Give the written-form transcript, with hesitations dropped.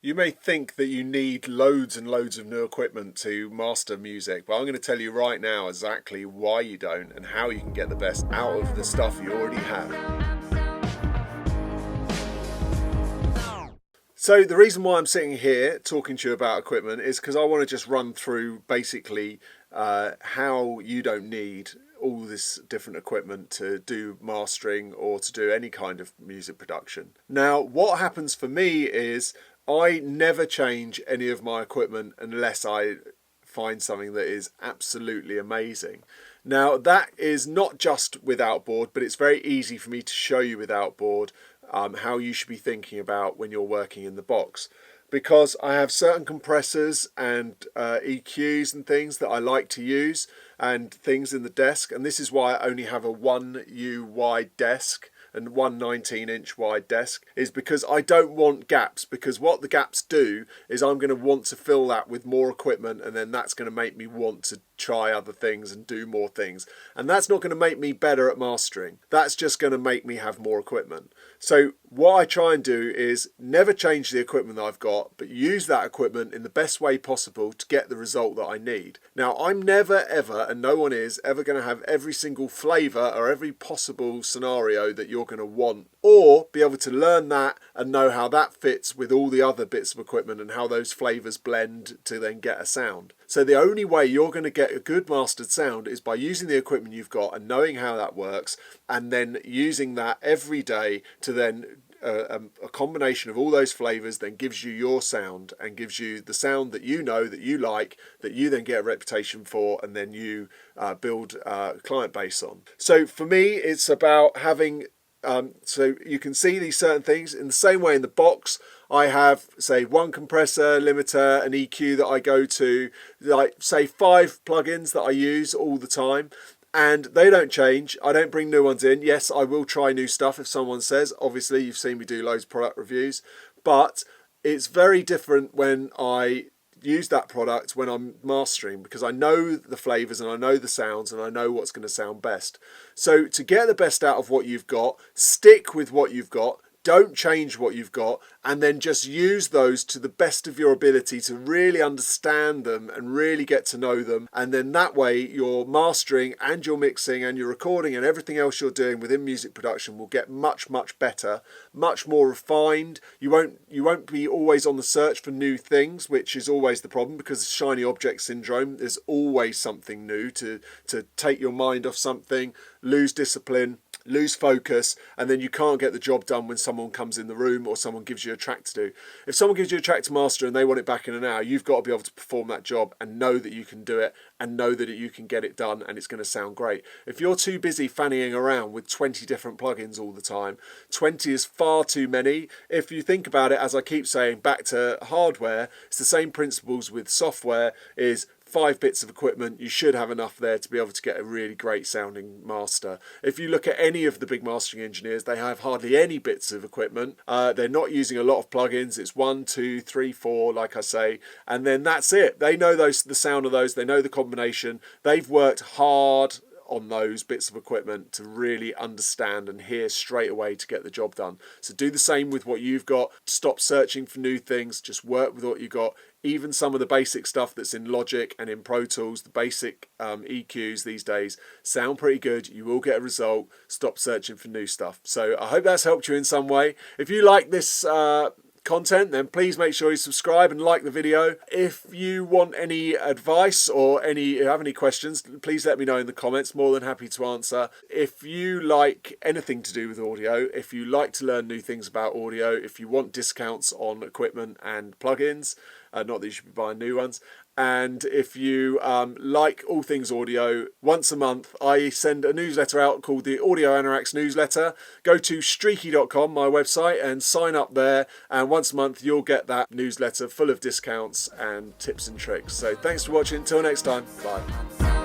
You may think that you need loads and loads of new equipment to master music, but I'm going to tell you right now exactly why you don't and how you can get the best out of the stuff you already have. So the reason why I'm sitting here talking to you about equipment is because I want to just run through basically how you don't need all this different equipment to do mastering or to do any kind of music production. Now, what happens for me is I never change any of my equipment unless I find something that is absolutely amazing. Now, that is not just with outboard, but it's very easy for me to show you with outboard how you should be thinking about when you're working in the box. Because I have certain compressors and EQs and things that I like to use and things in the desk, and this is why I only have a 1U wide desk and 119-inch wide desk, is because I don't want gaps, because what the gaps do is I'm going to want to fill that with more equipment, and then that's going to make me want to try other things and do more things, and that's not going to make me better at mastering. That's just going to make me have more equipment. So what I try and do is never change the equipment that I've got, but use that equipment in the best way possible to get the result that I need. Now, I'm never ever, and no one is ever, going to have every single flavour or every possible scenario that you're going to want, or be able to learn that and know how that fits with all the other bits of equipment and how those flavours blend to then get a sound. So the only way you're going to get a good mastered sound is by using the equipment you've got and knowing how that works, and then using that every day to then a combination of all those flavours then gives you your sound and gives you the sound that you know, that you like, that you then get a reputation for, and then you build a client base on. So for me, it's about having so you can see these certain things in the same way in the box. I have, say, one compressor, limiter, an EQ that I go to, like, say, 5 plugins that I use all the time, and they don't change. I don't bring new ones in. Yes, I will try new stuff if someone says. Obviously, you've seen me do loads of product reviews, but it's very different when I use that product when I'm mastering, because I know the flavors and I know the sounds and I know what's going to sound best. So to get the best out of what you've got, stick with what you've got. Don't change what you've got, and then just use those to the best of your ability to really understand them and really get to know them. And then that way your mastering and your mixing and your recording and everything else you're doing within music production will get much, much better, much more refined. You won't be always on the search for new things, which is always the problem, because of shiny object syndrome. There's always something new to take your mind off something, lose discipline, lose focus, and then you can't get the job done when someone comes in the room or someone gives you a track to do. If someone gives you a track to master and they want it back in an hour, you've got to be able to perform that job and know that you can do it and know that you can get it done and it's going to sound great. If you're too busy fannying around with 20 different plugins all the time, 20 is far too many. If you think about it, as I keep saying, back to hardware, it's the same principles with software. Is 5 bits of equipment, you should have enough there to be able to get a really great sounding master. If you look at any of the big mastering engineers, they have hardly any bits of equipment. They're not using a lot of plugins. It's 1, 2, 3, 4, like I say, and then that's it. They know the sound of those. They know the combination. They've worked hard on those bits of equipment to really understand and hear straight away to get the job done. So do the same with what you've got. Stop searching for new things. Just work with what you've got. Even some of the basic stuff that's in Logic and in Pro Tools, the basic EQs these days sound pretty good. You will get a result. Stop searching for new stuff. So I hope that's helped you in some way. If you like this content, then please make sure you subscribe and like the video. If you want any advice or have any questions, please let me know in the comments. More than happy to answer. If you like anything to do with audio, if you like to learn new things about audio, if you want discounts on equipment and plugins, not that you should be buying new ones, and if you like all things audio, once a month I send a newsletter out called the Audio Anoraks newsletter. Go to streaky.com, my website, and sign up there, and once a month you'll get that newsletter full of discounts and tips and tricks. So thanks for watching. Until next time, bye.